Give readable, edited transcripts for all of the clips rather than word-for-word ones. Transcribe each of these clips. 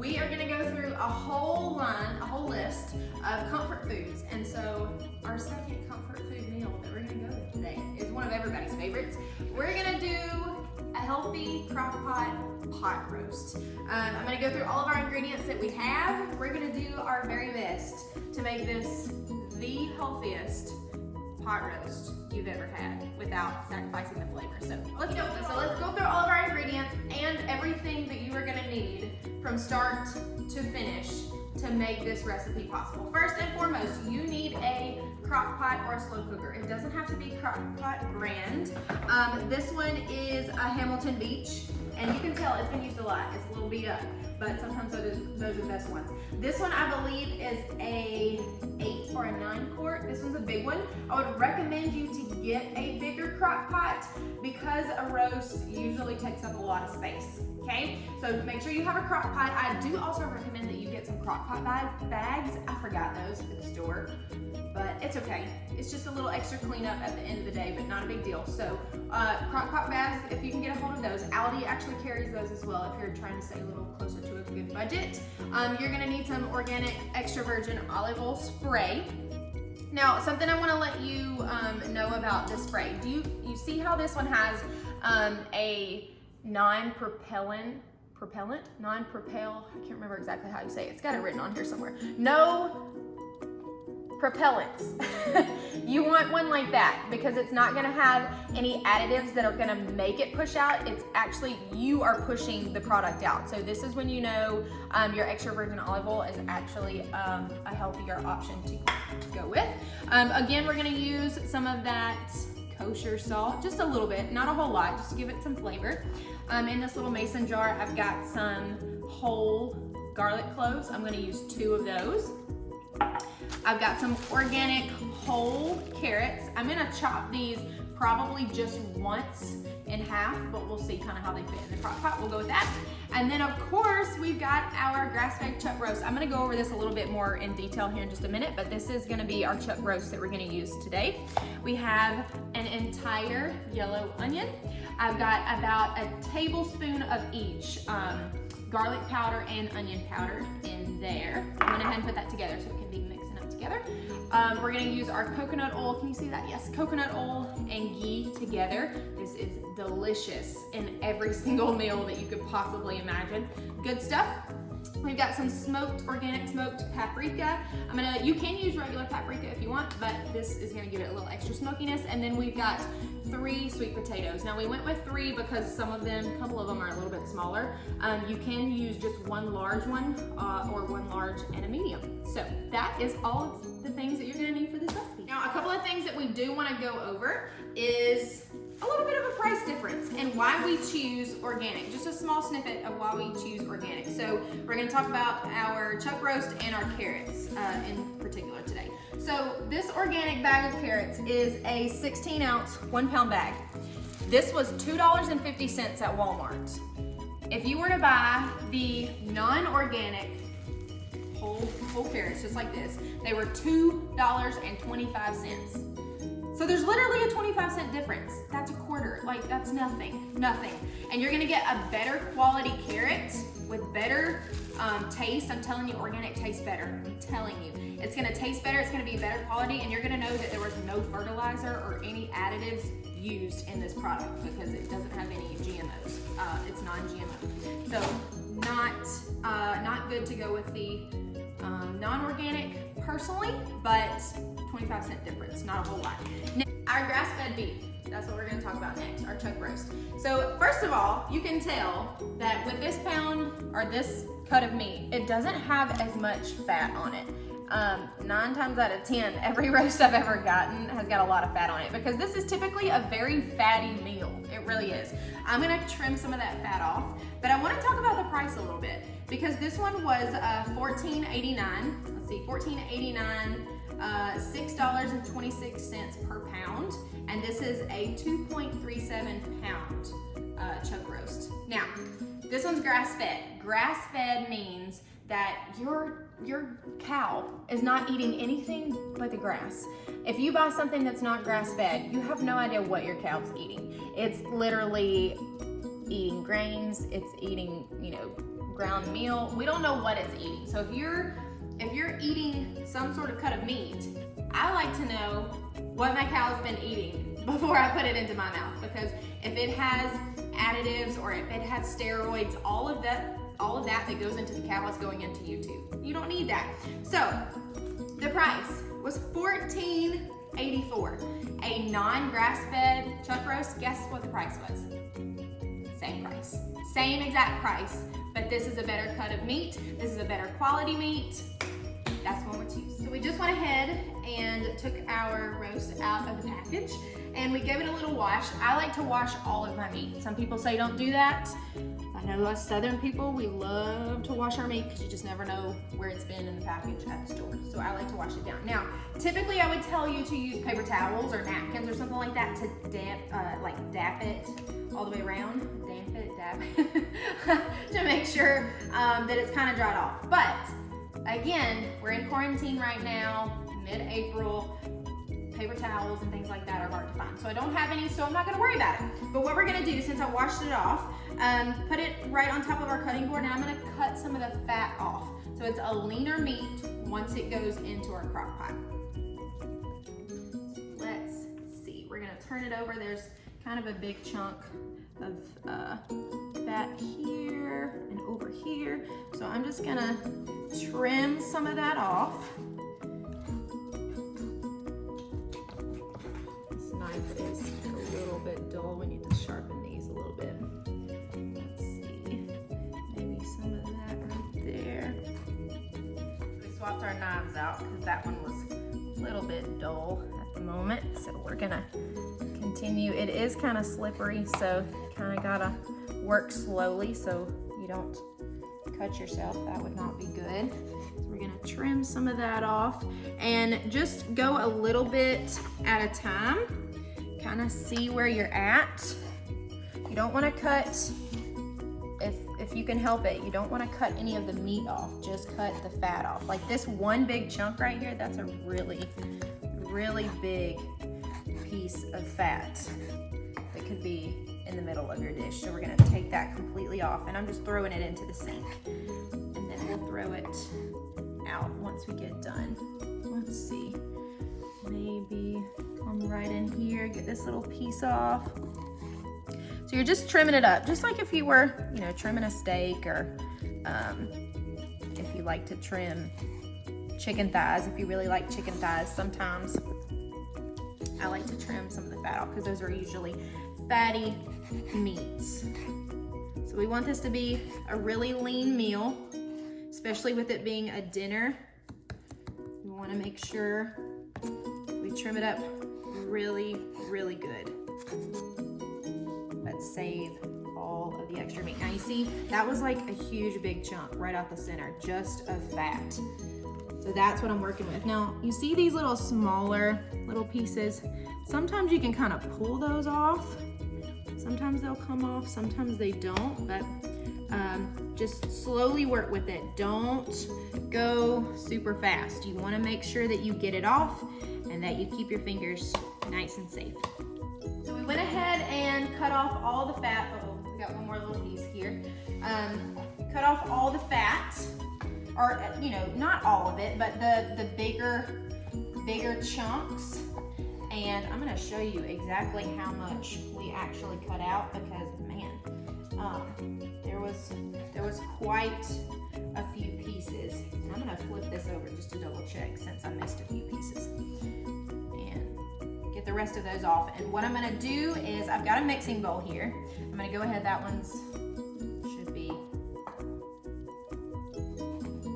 we are gonna go through a whole list of comfort foods. And so our second comfort food meal that we're gonna go with today is one of everybody's favorites. We're gonna do a healthy crock-pot pot roast. I'm gonna go through all of our ingredients that we have. We're gonna do our very best to make this the healthiest pot roast you've ever had without sacrificing the flavor. So let's go through all of our ingredients and everything that you are gonna need from start to finish to make this recipe possible. First and foremost, you need a crock pot or a slow cooker. It doesn't have to be crock pot brand. This one is a Hamilton Beach, and you can tell it's been used a lot. It's a little beat up, but sometimes those are the best ones. This one I believe is a 8 or a 9 quart. This one's a big one. I would recommend you to get a bigger crock pot because a roast usually takes up a lot of space. Okay, so make sure you have a crock pot. I do also recommend that you get some crock pot bags. I forgot those at the store, but it's okay. It's just a little extra cleanup at the end of the day, but not a big deal. So crock pot bags, if you can get a hold of those. Aldi actually carries those as well if you're trying to stay a little closer to a good budget. You're gonna need some organic extra virgin olive oil spray. Now, something I wanna let you know about this spray. Do you see how this one has a non-propel, I can't remember exactly how you say it. It's got it written on here somewhere. No propellants. You want one like that because it's not gonna have any additives that are gonna make it push out. It's actually, you are pushing the product out. So this is when you know your extra virgin olive oil is actually a healthier option to go with. Again, we're gonna use some of that kosher salt, just a little bit, not a whole lot, just to give it some flavor. In this little mason jar, I've got some whole garlic cloves. I'm gonna use 2 of those. I've got some organic whole carrots. I'm gonna chop these probably just once in half, but we'll see kind of how they fit in the crock pot. We'll go with that. And then of course, we've got our grass-fed chuck roast. I'm gonna go over this a little bit more in detail here in just a minute, but this is gonna be our chuck roast that we're gonna use today. We have an entire yellow onion. I've got about a tablespoon of each garlic powder and onion powder in there. I'm gonna go ahead and put that together so it can be mixing up together. We're gonna use our coconut oil. Can you see that? Yes, coconut oil and ghee together. This is delicious in every single meal that you could possibly imagine. Good stuff. We've got some organic smoked paprika. You can use regular paprika if you want, but this is gonna give it a little extra smokiness. And then we've got 3 sweet potatoes. Now we went with 3 because a couple of them are a little bit smaller. You can use just 1 large one or 1 large and a medium. So that is all of the things that you're gonna need for this recipe. Now a couple of things that we do wanna go over is a little bit of a price difference and why we choose organic. Just a small snippet of why we choose organic. So we're gonna talk about our chuck roast and our carrots in particular today. So this organic bag of carrots is a 16-ounce, 1-pound bag. This was $2.50 at Walmart. If you were to buy the non-organic whole carrots, just like this, they were $2.25. So there's literally a 25-cent difference. That's a quarter, like that's nothing. And you're gonna get a better quality carrot with better taste. I'm telling you, organic tastes better. I'm telling you. It's gonna taste better, it's gonna be better quality, and you're gonna know that there was no fertilizer or any additives used in this product because it doesn't have any GMOs. It's non-GMO. So not good to go with the non-organic personally, but 25-cent difference, not a whole lot. Now, our grass-fed beef, that's what we're gonna talk about next, our chuck roast. So first of all, you can tell that with this pound or this cut of meat, it doesn't have as much fat on it. 9 times out of 10, every roast I've ever gotten has got a lot of fat on it because this is typically a very fatty meal. It really is. I'm gonna trim some of that fat off, but I wanna talk about the price a little bit because this one was $14.89. Let's see, $14.89, $6.26 per pound, and this is a 2.37 pound chuck roast. Now, this one's grass-fed. Grass-fed means that your cow is not eating anything but the grass. If you buy something that's not grass-fed, you have no idea what your cow's eating. It's literally eating grains, it's eating, you know, ground meal. We don't know what it's eating. So if you're eating some sort of cut of meat, I like to know what my cow's been eating before I put it into my mouth, because if it has additives or if it has steroids, all of that that goes into the cow is going into you too. You don't need that. So the price was $14.84. A non-grass-fed chuck roast, guess what the price was? Same price. Same exact price, but this is a better cut of meat. This is a better quality meat. That's what we're choosing. So we just went ahead and took our roast out of the package and we gave it a little wash. I like to wash all of my meat. Some people say don't do that. I know us Southern people, we love to wash our meat because you just never know where it's been in the package at the store. So I like to wash it down. Now, typically I would tell you to use paper towels or napkins or something like that to dap it all the way around. Dap it, to make sure that it's kind of dried off. But again, we're in quarantine right now, mid-April. Paper towels and things like that are hard to find. So I don't have any, so I'm not gonna worry about it. But what we're gonna do, since I washed it off, put it right on top of our cutting board, and I'm gonna cut some of the fat off. So it's a leaner meat once it goes into our crock pot. Let's see, we're gonna turn it over. There's kind of a big chunk of fat here and over here. So I'm just gonna trim some of that off. Knife is a little bit dull. We need to sharpen these a little bit. Let's see, maybe some of that right there. We swapped our knives out because that one was a little bit dull at the moment. So we're gonna continue. It is kind of slippery, so you kind of gotta work slowly so you don't cut yourself. That would not be good. So we're gonna trim some of that off and just go a little bit at a time. Kind of see where you're at. You don't want to cut, if you can help it, you don't want to cut any of the meat off, just cut the fat off. Like this one big chunk right here, that's a really, really big piece of fat that could be in the middle of your dish. So we're gonna take that completely off, and I'm just throwing it into the sink. And then we'll throw it out once we get done. Let's see. Maybe come right in here, get this little piece off. So you're just trimming it up, just like if you were, you know, trimming a steak, or if you like to trim chicken thighs, if you really like chicken thighs. Sometimes I like to trim some of the fat off because those are usually fatty meats. So we want this to be a really lean meal, especially with it being a dinner. We want to make sure we trim it up really, really good. Let's save all of the extra meat. Now you see, that was like a huge big chunk right out the center, just of fat. So that's what I'm working with. Now, you see these little smaller little pieces? Sometimes you can kind of pull those off. Sometimes they'll come off, sometimes they don't, but just slowly work with it. Don't go super fast. You wanna make sure that you get it off and that you keep your fingers nice and safe. So we went ahead and cut off all the fat. Oh, we got one more little piece here. Cut off all the fat, or you know, not all of it, but the bigger chunks. And I'm gonna show you exactly how much we actually cut out, because man, there was quite a few pieces. I'm gonna flip this over just to double check since I missed a few pieces. And get the rest of those off. And what I'm gonna do is, I've got a mixing bowl here. I'm gonna go ahead, that one's should be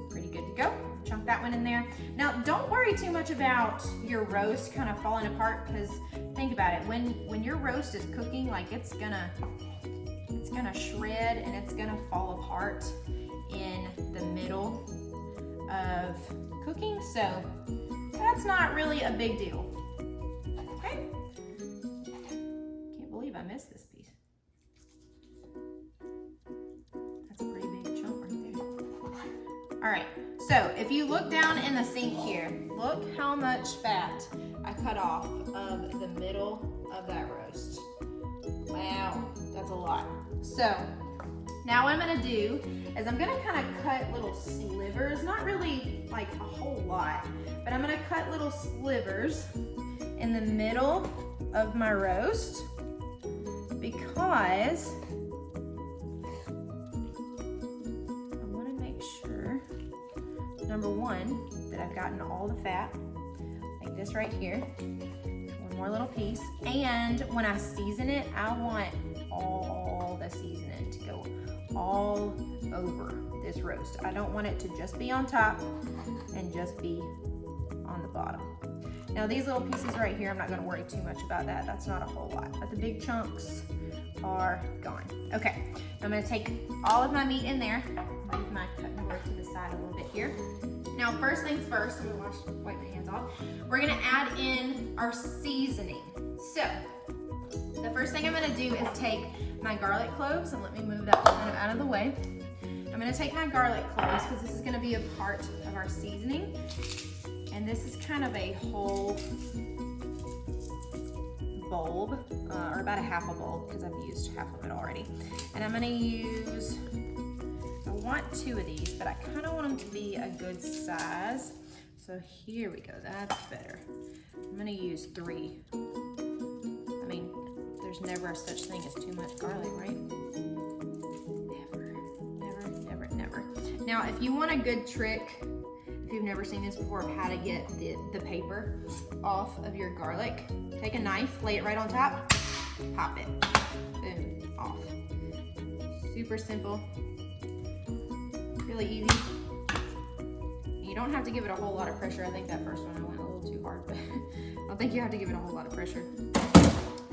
pretty good to go. Chunk that one in there. Now, don't worry too much about your roast kind of falling apart, because think about it, when your roast is cooking, like it's gonna shred and it's gonna fall apart in the middle of cooking, so that's not really a big deal. Okay? Can't believe I missed this piece. That's a pretty big chunk right there. All right. So if you look down in the sink here, look how much fat I cut off of the middle of that roast. Wow, that's a lot. So now what I'm gonna do is I'm gonna kind of cut little slivers, not really like a whole lot, but I'm gonna cut little slivers in the middle of my roast because I wanna make sure, number one, that I've gotten all the fat, like this right here. One more little piece. And when I season it, I want all the seasoning to go all over this roast. I don't want it to just be on top and just be on the bottom. Now these little pieces right here, I'm not gonna worry too much about that. That's not a whole lot, but the big chunks are gone. Okay, I'm gonna take all of my meat in there, move my cutting board to the side a little bit here. Now, first things first, I'm gonna wipe my hands off. We're gonna add in our seasoning. So, the first thing I'm gonna do is take my garlic cloves, and let me move that kind of out of the way. I'm gonna take my garlic cloves, because this is gonna be a part of our seasoning. And this is kind of a whole bulb, or about a half a bulb, because I've used half of it already. And I'm gonna use, I want 2 of these, but I kind of want them to be a good size. So here we go, that's better. I'm gonna use 3. I mean, there's never such thing as too much garlic, right? Never, never, never, never. Now, if you want a good trick, if you've never seen this before, of how to get the paper off of your garlic, take a knife, lay it right on top, pop it, boom, off. Super simple. Really easy. You don't have to give it a whole lot of pressure. I think that first one I went a little too hard, but I don't think you have to give it a whole lot of pressure.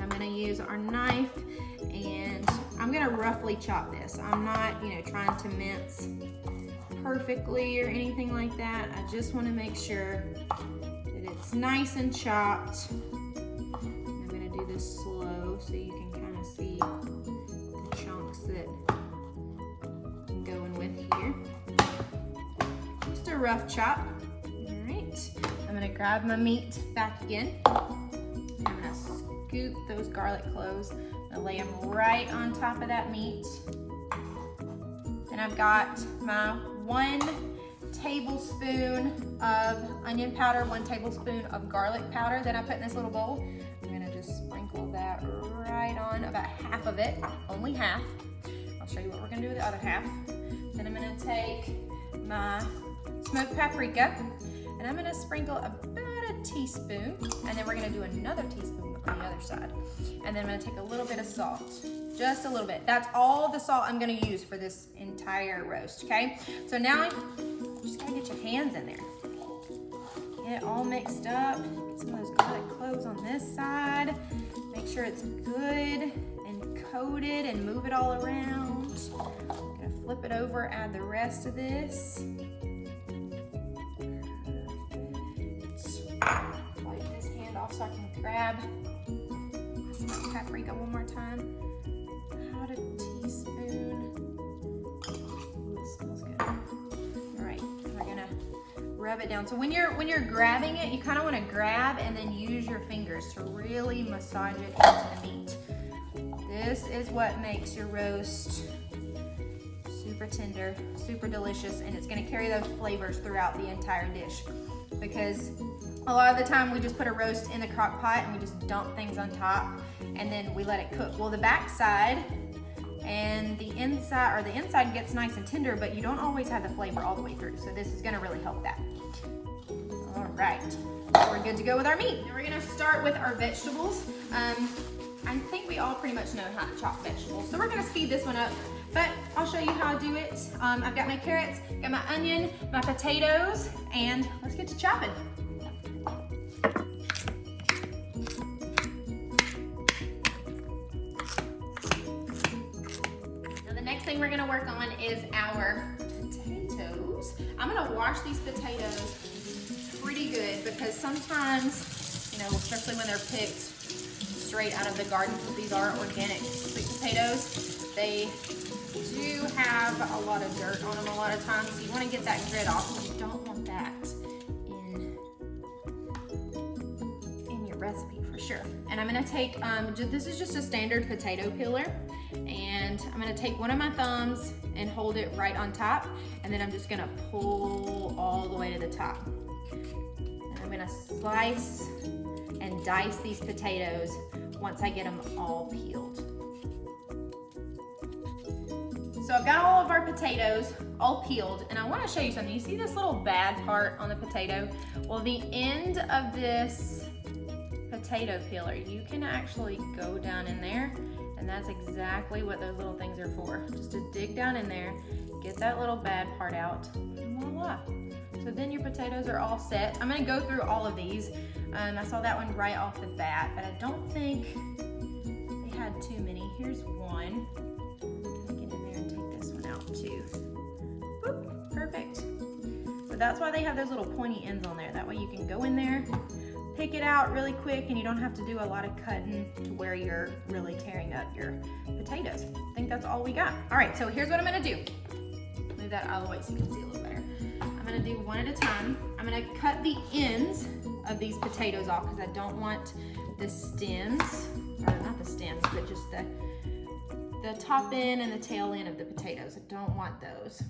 I'm gonna use our knife and I'm gonna roughly chop this. I'm not, trying to mince perfectly or anything like that. I just wanna make sure that it's nice and chopped. I'm gonna do this slow so you can kind of see the chunks that I'm going with here. Just a rough chop. All right, I'm gonna grab my meat back again. I'm gonna scoop those garlic cloves and lay them right on top of that meat. And I've got my 1 tablespoon of onion powder, 1 tablespoon of garlic powder that I put in this little bowl. I'm gonna just sprinkle that right on, about half of it, only half. I'll show you what we're gonna do with the other half. Then I'm gonna take my smoked paprika and I'm gonna sprinkle about a teaspoon, and then we're gonna do another teaspoon on the other side. And then I'm gonna take a little bit of salt, just a little bit. That's all the salt I'm gonna use for this entire roast, okay? So now you just gotta get your hands in there. Get it all mixed up. Get some of those garlic cloves on this side. Make sure it's good and coated and move it all around. I'm gonna flip it over, add the rest of this. Wipe this hand off so I can grab some paprika one more time. About a teaspoon. Ooh, it smells good. All right, we're gonna rub it down. So when you're grabbing it, you kind of want to grab and then use your fingers to really massage it into the meat. This is what makes your roast super tender, super delicious, and it's going to carry those flavors throughout the entire dish. Because a lot of the time we just put a roast in the crock pot and we just dump things on top and then we let it cook. Well, the back side and the inside gets nice and tender, but you don't always have the flavor all the way through. So this is gonna really help that. All right, we're good to go with our meat. Now we're gonna start with our vegetables. I think we all pretty much know how to chop vegetables. So we're gonna speed this one up, but I'll show you how I do it. I've got my carrots, got my onion, my potatoes, and let's get to chopping. Thing we're gonna work on is our potatoes. I'm gonna wash these potatoes pretty good because sometimes, especially when they're picked straight out of the garden, because these are organic sweet potatoes, they do have a lot of dirt on them a lot of times. So you want to get that grit off. You don't want that in your recipe for sure. And I'm gonna take, this is just a standard potato peeler, and And I'm gonna take one of my thumbs and hold it right on top, and then I'm just gonna pull all the way to the top. And I'm gonna slice and dice these potatoes once I get them all peeled. So I've got all of our potatoes all peeled, and I wanna show you something. You see this little bad part on the potato? Well, the end of this potato peeler, you can actually go down in there, and that's exactly what those little things are for. Just to dig down in there, get that little bad part out, and voila. So then your potatoes are all set. I'm gonna go through all of these. I saw that one right off the bat, but I don't think they had too many. Here's one. Get in there and take this one out too. Boop, perfect. So that's why they have those little pointy ends on there. That way you can go in there, pick it out really quick, and you don't have to do a lot of cutting to where you're really tearing up your potatoes. I think that's all we got. All right, so here's what I'm gonna do. Move that out of the way so you can see a little better. I'm gonna do one at a time. I'm gonna cut the ends of these potatoes off because I don't want the stems, or not the stems, but just the top end and the tail end of the potatoes. I don't want those.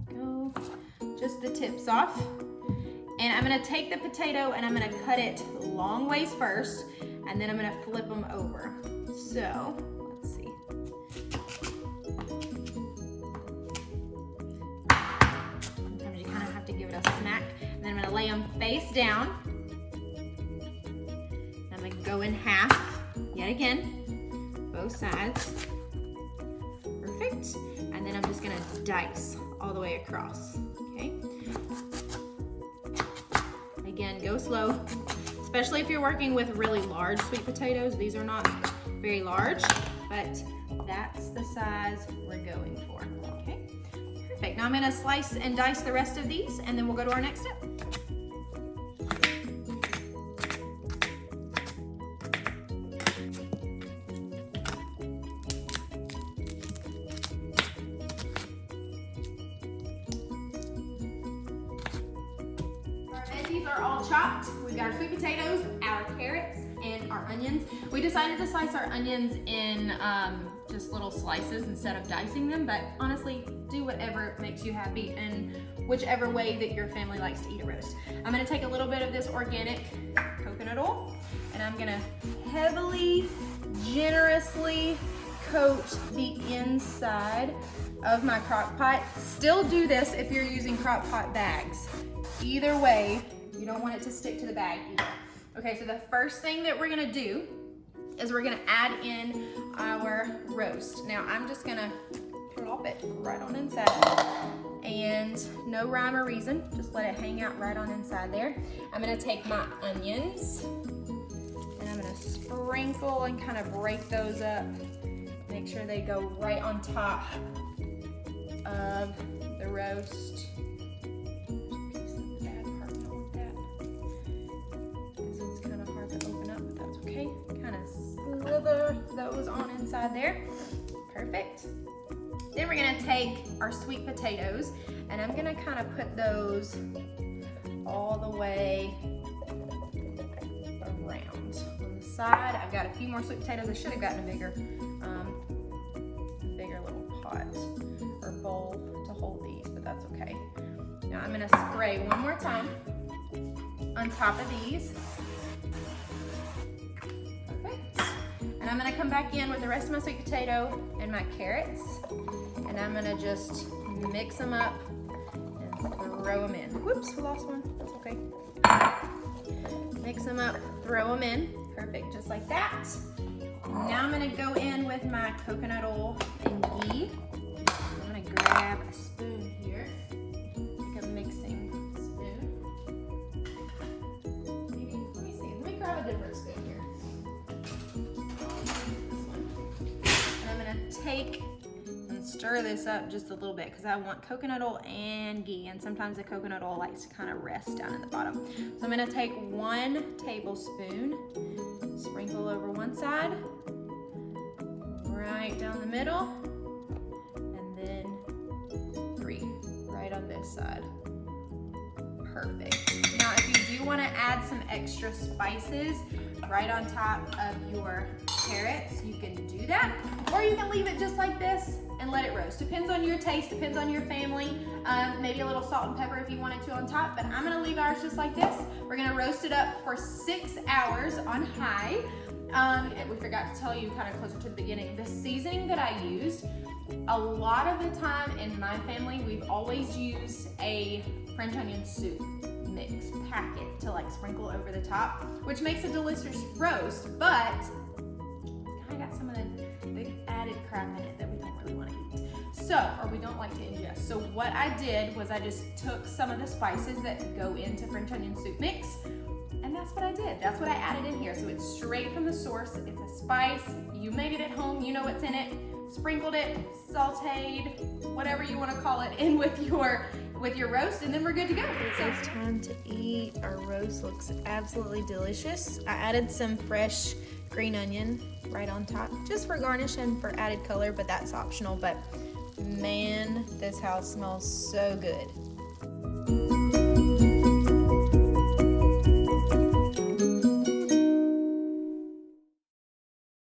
Go, just the tips off. And I'm gonna take the potato and I'm gonna cut it long ways first, and then I'm gonna flip them over. So, let's see. Sometimes you kind of have to give it a smack. And then I'm gonna lay them face down. And I'm gonna go in half, yet again, both sides. Perfect. And then I'm just gonna dice all the way across, okay? Again, go slow, especially if you're working with really large sweet potatoes. These are not very large, but that's the size we're going for, okay? Perfect. Now I'm gonna slice and dice the rest of these, and then we'll go to our next step. Are all chopped. We've got our sweet potatoes, our carrots, and our onions. We decided to slice our onions in just little slices instead of dicing them, but honestly, do whatever makes you happy and whichever way that your family likes to eat a roast. I'm gonna take a little bit of this organic coconut oil, and I'm gonna heavily, generously coat the inside of my crock pot. Still do this if you're using crock pot bags. Either way, you don't want it to stick to the bag either. Okay, so the first thing that we're gonna do is we're gonna add in our roast. Now I'm just gonna plop it right on inside, and no rhyme or reason, just let it hang out right on inside there. I'm gonna take my onions, and I'm gonna sprinkle and kind of break those up. Make sure they go right on top of the roast. Slither those on inside there. Perfect. Then we're gonna take our sweet potatoes, and I'm gonna kind of put those all the way around on the side. I've got a few more sweet potatoes. I should have gotten a bigger little pot or bowl to hold these, but that's okay. Now I'm gonna spray one more time on top of these. And I'm gonna come back in with the rest of my sweet potato and my carrots, and I'm gonna just mix them up and throw them in. Whoops, we lost one, that's okay. Mix them up, throw them in, perfect, just like that. Now I'm gonna go in with my coconut oil and ghee. I'm gonna grab a spoon here, like a mixing spoon. Maybe, let me see, let me grab a different spoon here. Take and stir this up just a little bit because I want coconut oil and ghee, and sometimes the coconut oil likes to kind of rest down in the bottom. So I'm going to take 1 tablespoon, sprinkle over one side, right down the middle, and then 3 right on this side. Perfect. Now if you do want to add some extra spices, right on top of your carrots, you can do that. Or you can leave it just like this and let it roast. Depends on your taste, depends on your family. Maybe a little salt and pepper if you wanted to on top, but I'm gonna leave ours just like this. We're gonna roast it up for 6 hours on high. We forgot to tell you kind of closer to the beginning, the seasoning that I used, a lot of the time in my family, we've always used a French onion soup mix packet to like sprinkle over the top, which makes a delicious roast, but it's kind of got some of the added crap in it that we don't really want to eat. So, or we don't like to ingest. So what I did was I just took some of the spices that go into French onion soup mix, and that's what I did. That's what I added in here. So it's straight from the source. It's a spice. You made it at home. You know what's in it. Sprinkled it, sauteed, whatever you want to call it, in with your roast, and then we're good to go. It's time to eat. Our roast looks absolutely delicious. I added some fresh green onion right on top, just for garnish and for added color, but that's optional. But man, this house smells so good.